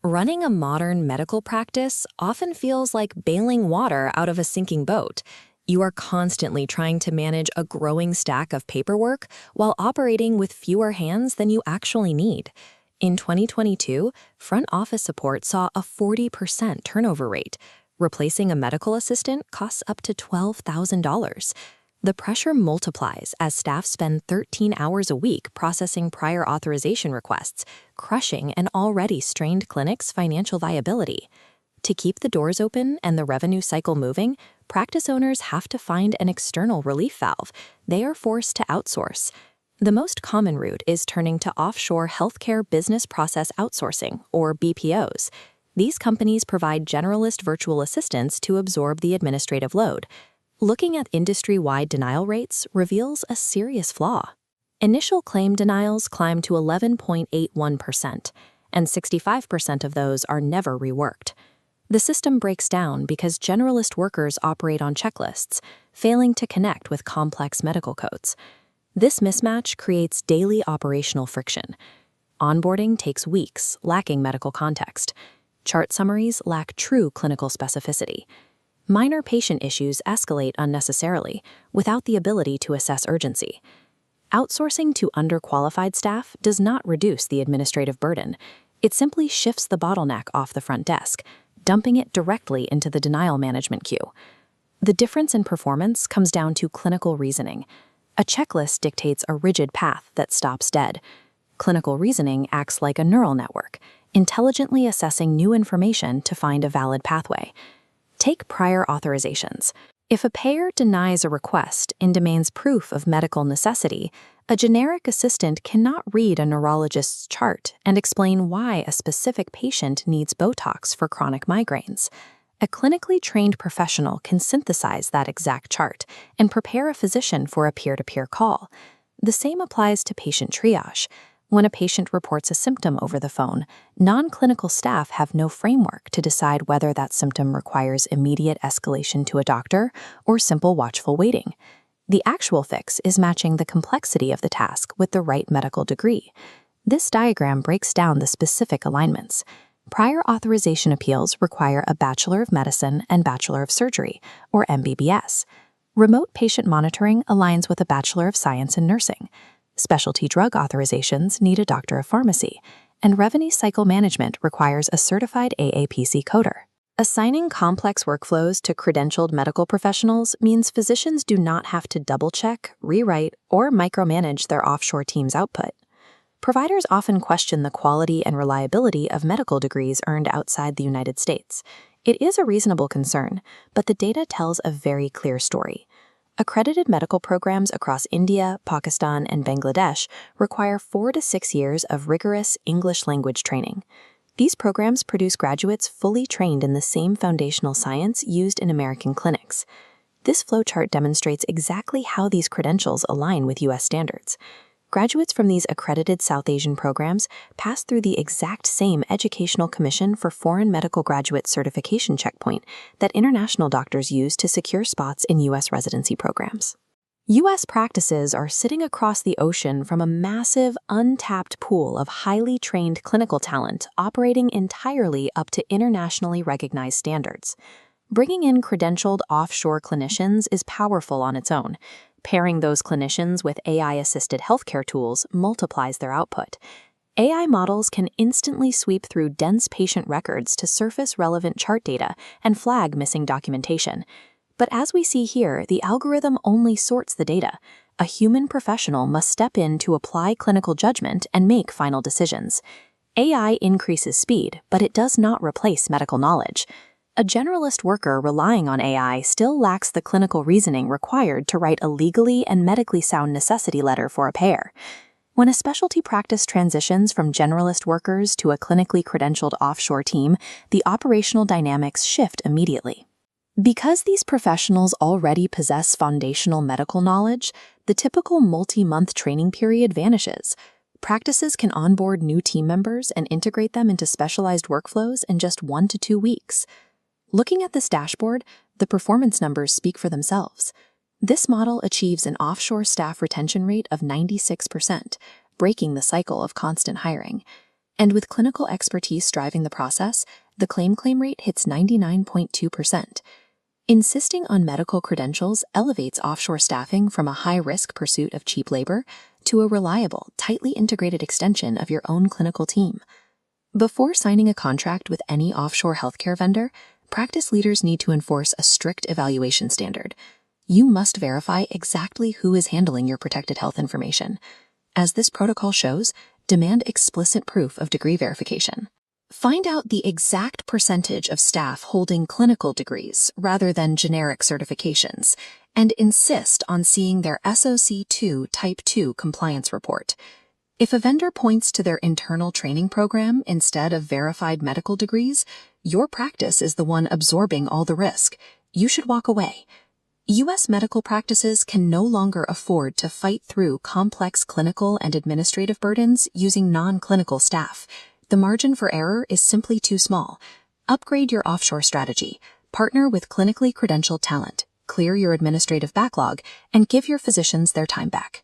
Running a modern medical practice often feels like bailing water out of a sinking boat. You are constantly trying to manage a growing stack of paperwork while operating with fewer hands than you actually need. In 2022, front office support saw a 40% turnover rate. Replacing a medical assistant costs up to $12,000. The pressure multiplies as staff spend 13 hours a week processing prior authorization requests, crushing an already strained clinic's financial viability. To keep the doors open and the revenue cycle moving, practice owners have to find an external relief valve. They are forced to outsource. The most common route is turning to offshore healthcare business process outsourcing, or BPOs. These companies provide generalist virtual assistants to absorb the administrative load. Looking at industry-wide denial rates reveals a serious flaw. Initial claim denials climb to 11.81%, and 65% of those are never reworked. The system breaks down because generalist workers operate on checklists, failing to connect with complex medical codes. This mismatch creates daily operational friction. Onboarding takes weeks, lacking medical context. Chart summaries lack true clinical specificity. Minor patient issues escalate unnecessarily, without the ability to assess urgency. Outsourcing to underqualified staff does not reduce the administrative burden. It simply shifts the bottleneck off the front desk, dumping it directly into the denial management queue. The difference in performance comes down to clinical reasoning. A checklist dictates a rigid path that stops dead. Clinical reasoning acts like a neural network, intelligently assessing new information to find a valid pathway. Take prior authorizations. If a payer denies a request and demands proof of medical necessity, a generic assistant cannot read a neurologist's chart and explain why a specific patient needs Botox for chronic migraines. A clinically trained professional can synthesize that exact chart and prepare a physician for a peer-to-peer call. The same applies to patient triage. When a patient reports a symptom over the phone, non-clinical staff have no framework to decide whether that symptom requires immediate escalation to a doctor or simple watchful waiting. The actual fix is matching the complexity of the task with the right medical degree. This diagram breaks down the specific alignments. Prior authorization appeals require a Bachelor of Medicine and Bachelor of Surgery, or MBBS. Remote patient monitoring aligns with a Bachelor of Science in Nursing. Specialty drug authorizations need a Doctor of Pharmacy, and revenue cycle management requires a certified AAPC coder. Assigning complex workflows to credentialed medical professionals means physicians do not have to double-check, rewrite, or micromanage their offshore team's output. Providers often question the quality and reliability of medical degrees earned outside the United States. It is a reasonable concern, but the data tells a very clear story. Accredited medical programs across India, Pakistan, and Bangladesh require 4 to 6 years of rigorous English language training. These programs produce graduates fully trained in the same foundational science used in American clinics. This flowchart demonstrates exactly how these credentials align with U.S. standards. Graduates from these accredited South Asian programs pass through the exact same Educational Commission for Foreign Medical Graduate Certification checkpoint that international doctors use to secure spots in U.S. residency programs. U.S. practices are sitting across the ocean from a massive, untapped pool of highly trained clinical talent operating entirely up to internationally recognized standards. Bringing in credentialed offshore clinicians is powerful on its own. Pairing those clinicians with AI-assisted healthcare tools multiplies their output. AI models can instantly sweep through dense patient records to surface relevant chart data and flag missing documentation. But as we see here, the algorithm only sorts the data. A human professional must step in to apply clinical judgment and make final decisions. AI increases speed, but it does not replace medical knowledge. A generalist worker relying on AI still lacks the clinical reasoning required to write a legally and medically sound necessity letter for a payer. When a specialty practice transitions from generalist workers to a clinically credentialed offshore team, the operational dynamics shift immediately. Because these professionals already possess foundational medical knowledge, the typical multi-month training period vanishes. Practices can onboard new team members and integrate them into specialized workflows in just 1 to 2 weeks. Looking at this dashboard, the performance numbers speak for themselves. This model achieves an offshore staff retention rate of 96%, breaking the cycle of constant hiring. And with clinical expertise driving the process, the claim rate hits 99.2%. Insisting on medical credentials elevates offshore staffing from a high-risk pursuit of cheap labor to a reliable, tightly integrated extension of your own clinical team. Before signing a contract with any offshore healthcare vendor, practice leaders need to enforce a strict evaluation standard. You must verify exactly who is handling your protected health information. As this protocol shows, demand explicit proof of degree verification. Find out the exact percentage of staff holding clinical degrees rather than generic certifications, and insist on seeing their SOC2 Type 2 compliance report. If a vendor points to their internal training program instead of verified medical degrees, your practice is the one absorbing all the risk. You should walk away. U.S. medical practices can no longer afford to fight through complex clinical and administrative burdens using non-clinical staff. The margin for error is simply too small. Upgrade your offshore strategy. Partner with clinically credentialed talent. Clear your administrative backlog and give your physicians their time back.